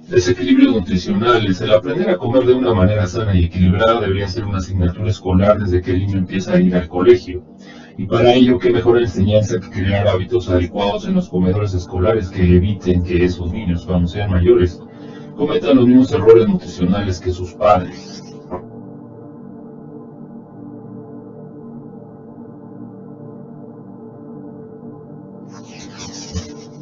Desequilibrios nutricionales. El aprender a comer de una manera sana y equilibrada debería ser una asignatura escolar desde que el niño empieza a ir al colegio. Y para ello, qué mejor enseñanza que crear hábitos adecuados en los comedores escolares que eviten que esos niños, cuando sean mayores, cometan los mismos errores nutricionales que sus padres.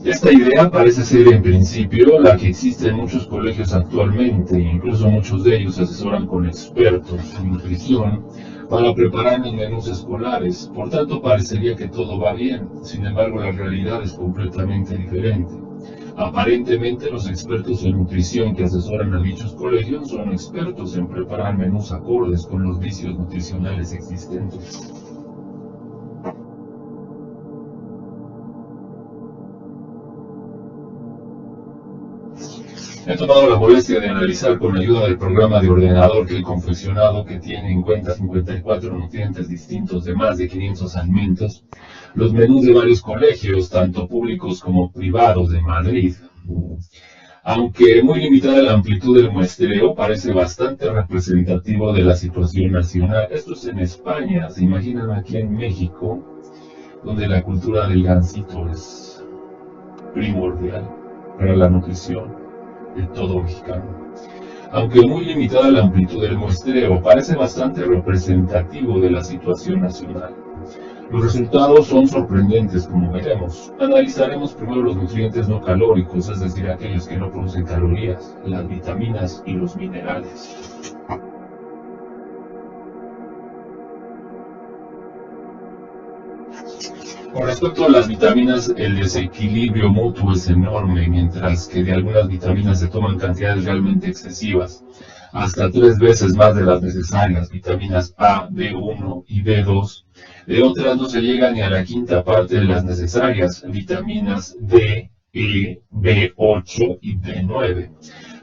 Esta idea parece ser en principio la que existe en muchos colegios actualmente, incluso muchos de ellos se asesoran con expertos en nutrición para preparar los menús escolares. Por tanto, parecería que todo va bien, sin embargo la realidad es completamente diferente. Aparentemente los expertos en nutrición que asesoran a dichos colegios son expertos en preparar menús acordes con los vicios nutricionales existentes. He tomado la molestia de analizar con ayuda del programa de ordenador que he confeccionado, que tiene en cuenta 54 nutrientes distintos de más de 500 alimentos, los menús de varios colegios, tanto públicos como privados de Madrid. Aunque muy limitada la amplitud del muestreo, parece bastante representativo de la situación nacional. Esto es en España, se imaginan aquí en México, donde la cultura del gansito es primordial para la nutrición de todo mexicano. Aunque muy limitada la amplitud del muestreo, parece bastante representativo de la situación nacional. Los resultados son sorprendentes, como veremos. Analizaremos primero los nutrientes no calóricos, es decir, aquellos que no producen calorías, las vitaminas y los minerales. Con respecto a las vitaminas, el desequilibrio mutuo es enorme, mientras que de algunas vitaminas se toman cantidades realmente excesivas, hasta 3 veces más de las necesarias, vitaminas A, B1 y B2. De otras no se llega ni a la quinta parte de las necesarias, vitaminas D, E, B8 y B9.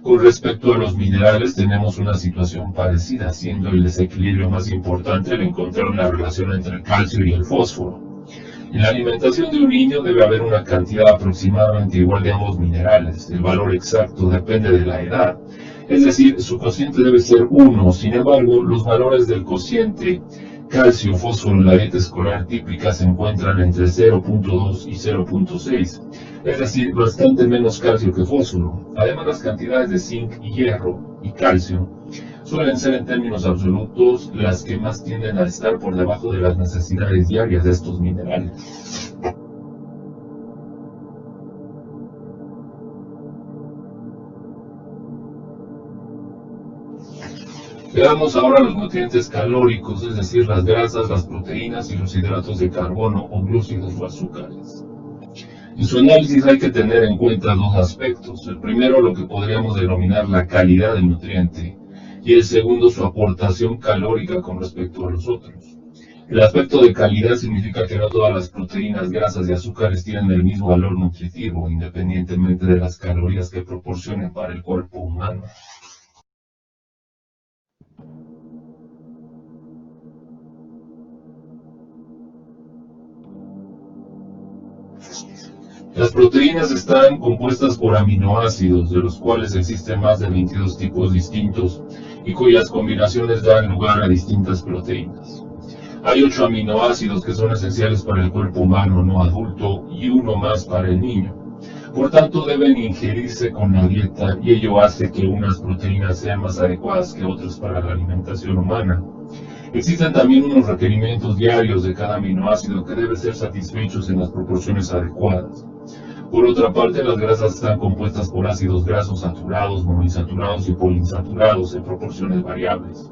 Con respecto a los minerales, tenemos una situación parecida, siendo el desequilibrio más importante el encontrar una relación entre el calcio y el fósforo. En la alimentación de un niño debe haber una cantidad aproximadamente igual de ambos minerales. El valor exacto depende de la edad. Es decir, su cociente debe ser 1. Sin embargo, los valores del cociente calcio-fósforo en la dieta escolar típica se encuentran entre 0.2 y 0.6. Es decir, bastante menos calcio que fósforo. Además, las cantidades de zinc, hierro y calcio suelen ser en términos absolutos las que más tienden a estar por debajo de las necesidades diarias de estos minerales. Veamos ahora los nutrientes calóricos, es decir, las grasas, las proteínas y los hidratos de carbono o glúcidos o azúcares. En su análisis hay que tener en cuenta dos aspectos. El primero, lo que podríamos denominar la calidad del nutriente, y el segundo, su aportación calórica con respecto a los otros. El aspecto de calidad significa que no todas las proteínas, grasas y azúcares tienen el mismo valor nutritivo, independientemente de las calorías que proporcionen para el cuerpo humano. Las proteínas están compuestas por aminoácidos, de los cuales existen más de 22 tipos distintos y cuyas combinaciones dan lugar a distintas proteínas. Hay 8 aminoácidos que son esenciales para el cuerpo humano no adulto y uno más para el niño. Por tanto, deben ingerirse con la dieta y ello hace que unas proteínas sean más adecuadas que otras para la alimentación humana. Existen también unos requerimientos diarios de cada aminoácido que deben ser satisfechos en las proporciones adecuadas. Por otra parte, las grasas están compuestas por ácidos grasos saturados, monoinsaturados y poliinsaturados en proporciones variables.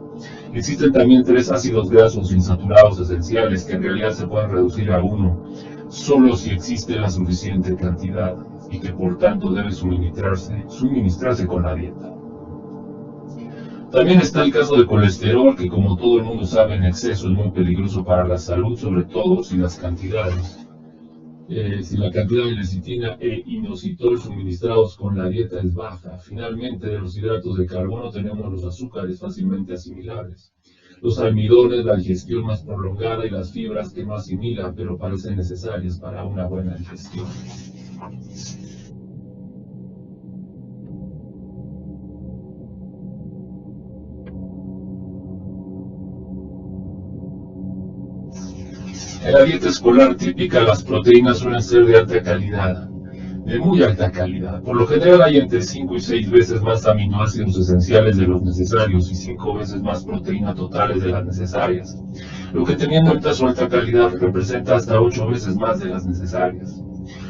Existen también 3 ácidos grasos insaturados esenciales que en realidad se pueden reducir a 1, solo si existe la suficiente cantidad y que por tanto debe suministrarse con la dieta. También está el caso del colesterol, que como todo el mundo sabe en exceso es muy peligroso para la salud, sobre todo si las cantidades. Si la cantidad de lecitina e inositol suministrados con la dieta es baja. Finalmente, de los hidratos de carbono tenemos los azúcares fácilmente asimilables, los almidones, la digestión más prolongada y las fibras que no asimilan, pero parecen necesarias para una buena digestión. En la dieta escolar típica las proteínas suelen ser de alta calidad, de muy alta calidad. Por lo general hay entre 5 y 6 veces más aminoácidos esenciales de los necesarios y 5 veces más proteínas totales de las necesarias, lo que teniendo en cuenta su alta calidad representa hasta 8 veces más de las necesarias.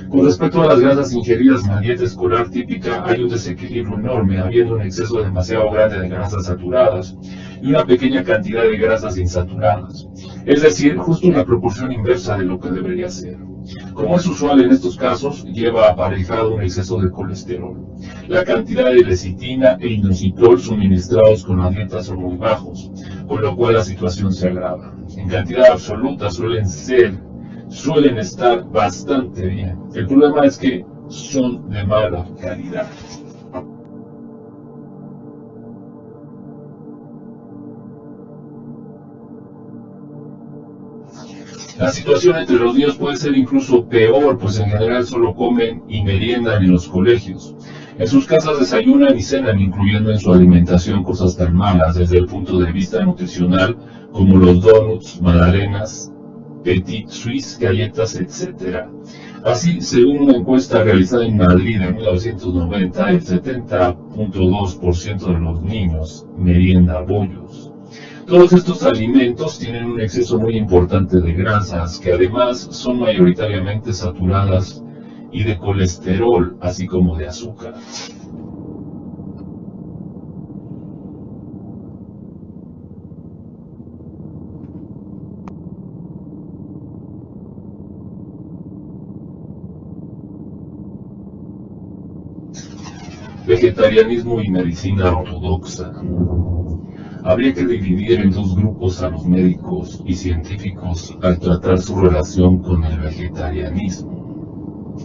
Con respecto a las grasas ingeridas en la dieta escolar típica, hay un desequilibrio enorme, habiendo un exceso demasiado grande de grasas saturadas y una pequeña cantidad de grasas insaturadas, es decir, justo una proporción inversa de lo que debería ser. Como es usual en estos casos, lleva aparejado un exceso de colesterol. La cantidad de lecitina e inositol suministrados con la dieta son muy bajos, con lo cual la situación se agrava. En cantidad absoluta suelen estar bastante bien. El problema es que son de mala calidad. La situación entre los niños puede ser incluso peor, pues en general solo comen y meriendan en los colegios. En sus casas desayunan y cenan, incluyendo en su alimentación cosas tan malas desde el punto de vista nutricional como los donuts, magdalenas, Petit Suisse, galletas, etc. Así, según una encuesta realizada en Madrid en 1990, el 70.2% de los niños merienda bollos. Todos estos alimentos tienen un exceso muy importante de grasas, que además son mayoritariamente saturadas, y de colesterol, así como de azúcar. Vegetarianismo y medicina ortodoxa. Habría que dividir en dos grupos a los médicos y científicos al tratar su relación con el vegetarianismo.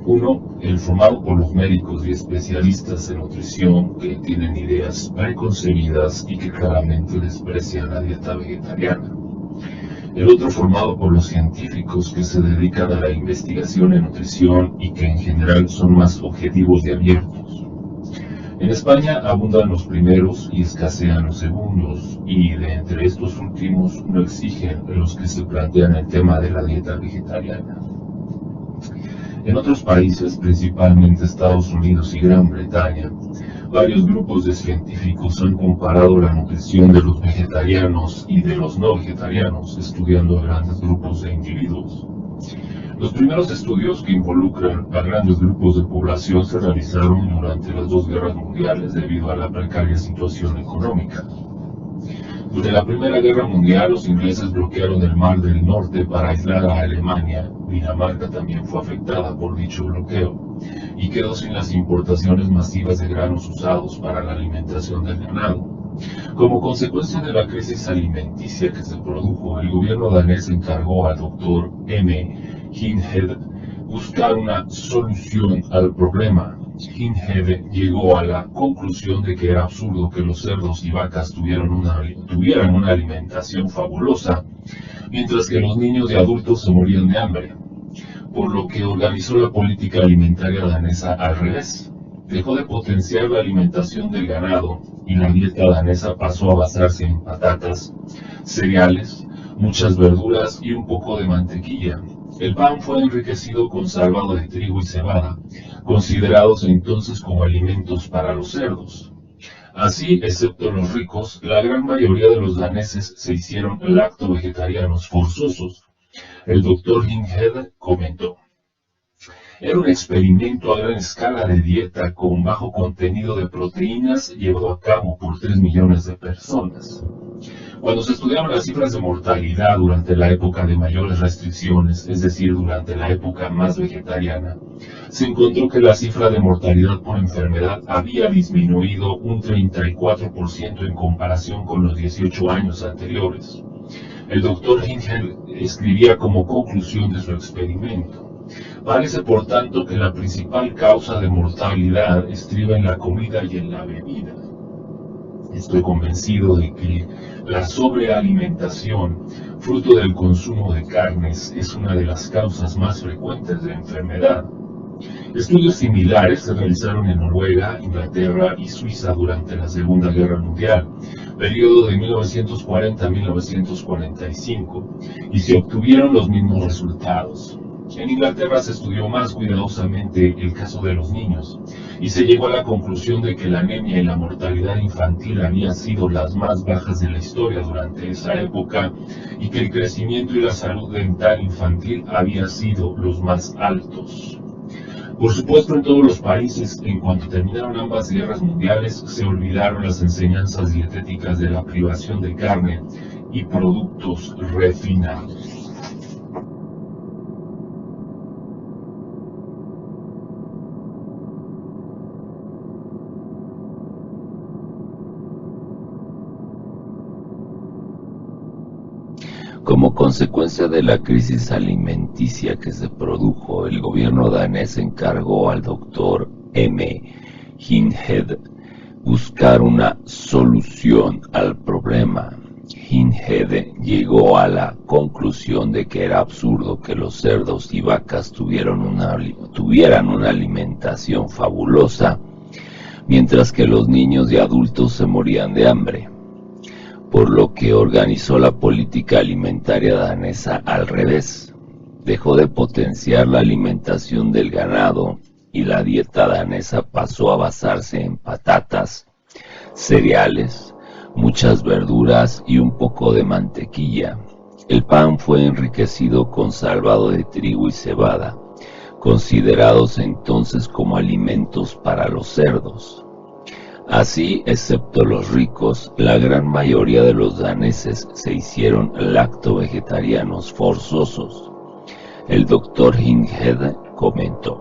Uno, el formado por los médicos y especialistas en nutrición que tienen ideas preconcebidas y que claramente desprecian la dieta vegetariana. El otro formado por los científicos que se dedican a la investigación en nutrición y que en general son más objetivos y abiertos. En España abundan los primeros y escasean los segundos, y de entre estos últimos no exigen los que se plantean el tema de la dieta vegetariana. En otros países, principalmente Estados Unidos y Gran Bretaña, varios grupos de científicos han comparado la nutrición de los vegetarianos y de los no vegetarianos, estudiando a grandes grupos de individuos. Los primeros estudios que involucran a grandes grupos de población se realizaron durante las dos guerras mundiales debido a la precaria situación económica. Durante la Primera Guerra Mundial, los ingleses bloquearon el Mar del Norte para aislar a Alemania. Dinamarca también fue afectada por dicho bloqueo y quedó sin las importaciones masivas de granos usados para la alimentación del ganado. Como consecuencia de la crisis alimenticia que se produjo, el gobierno danés encargó al Dr. M. Hindhead buscar una solución al problema. Hindhead llegó a la conclusión de que era absurdo que los cerdos y vacas tuvieran una alimentación fabulosa, mientras que los niños y adultos se morían de hambre, por lo que organizó la política alimentaria danesa al revés. Dejó de potenciar la alimentación del ganado y la dieta danesa pasó a basarse en patatas, cereales, muchas verduras y un poco de mantequilla. El pan fue enriquecido con salvado de trigo y cebada, considerados entonces como alimentos para los cerdos. Así, excepto los ricos, la gran mayoría de los daneses se hicieron lacto-vegetarianos forzosos. El Dr. Hindhead comentó: era un experimento a gran escala de dieta con bajo contenido de proteínas llevado a cabo por 3 millones de personas. Cuando se estudiaron las cifras de mortalidad durante la época de mayores restricciones, es decir, durante la época más vegetariana, se encontró que la cifra de mortalidad por enfermedad había disminuido un 34% en comparación con los 18 años anteriores. El Dr. Hindhead escribía como conclusión de su experimento: parece por tanto que la principal causa de mortalidad estriba en la comida y en la bebida. Estoy convencido de que la sobrealimentación, fruto del consumo de carnes, es una de las causas más frecuentes de enfermedad. Estudios similares se realizaron en Noruega, Inglaterra y Suiza durante la Segunda Guerra Mundial, periodo de 1940 a 1945, y se obtuvieron los mismos resultados. En Inglaterra se estudió más cuidadosamente el caso de los niños, y se llegó a la conclusión de que la anemia y la mortalidad infantil habían sido las más bajas de la historia durante esa época, y que el crecimiento y la salud dental infantil habían sido los más altos. Por supuesto, en todos los países, en cuanto terminaron ambas guerras mundiales, se olvidaron las enseñanzas dietéticas de la privación de carne y productos refinados. Como consecuencia de la crisis alimenticia que se produjo, el gobierno danés encargó al Dr. M. Hindhead buscar una solución al problema. Hindhead llegó a la conclusión de que era absurdo que los cerdos y vacas tuvieran una alimentación fabulosa, mientras que los niños y adultos se morían de hambre, por lo que organizó la política alimentaria danesa al revés. Dejó de potenciar la alimentación del ganado y la dieta danesa pasó a basarse en patatas, cereales, muchas verduras y un poco de mantequilla. El pan fue enriquecido con salvado de trigo y cebada, considerados entonces como alimentos para los cerdos. Así, excepto los ricos, la gran mayoría de los daneses se hicieron lacto-vegetarianos forzosos. El Dr. Hindhead comentó: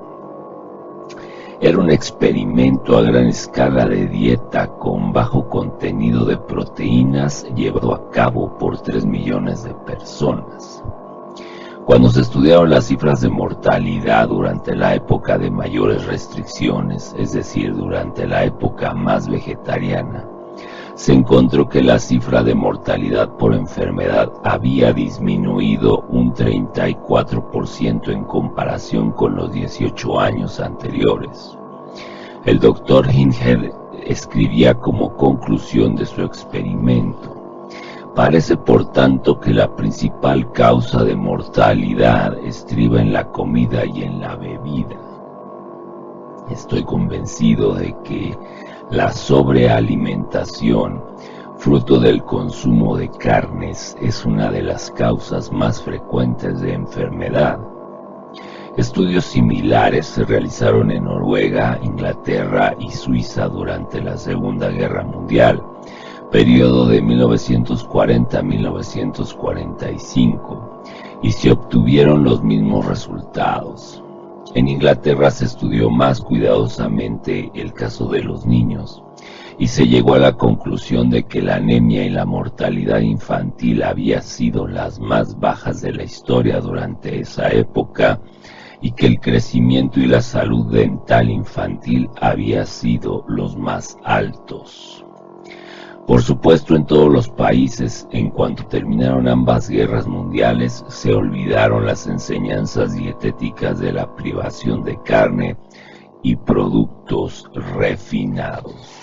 era un experimento a gran escala de dieta con bajo contenido de proteínas llevado a cabo por 3 millones de personas. Cuando se estudiaron las cifras de mortalidad durante la época de mayores restricciones, es decir, durante la época más vegetariana, se encontró que la cifra de mortalidad por enfermedad había disminuido un 34% en comparación con los 18 años anteriores. El Dr. Hindhead escribía como conclusión de su experimento: parece, por tanto, que la principal causa de mortalidad estriba en la comida y en la bebida. Estoy convencido de que la sobrealimentación, fruto del consumo de carnes, es una de las causas más frecuentes de enfermedad. Estudios similares se realizaron en Noruega, Inglaterra y Suiza durante la Segunda Guerra Mundial, periodo de 1940 a 1945, y se obtuvieron los mismos resultados. En Inglaterra se estudió más cuidadosamente el caso de los niños, y se llegó a la conclusión de que la anemia y la mortalidad infantil habían sido las más bajas de la historia durante esa época, y que el crecimiento y la salud dental infantil habían sido los más altos. Por supuesto, en todos los países, en cuanto terminaron ambas guerras mundiales, se olvidaron las enseñanzas dietéticas de la privación de carne y productos refinados.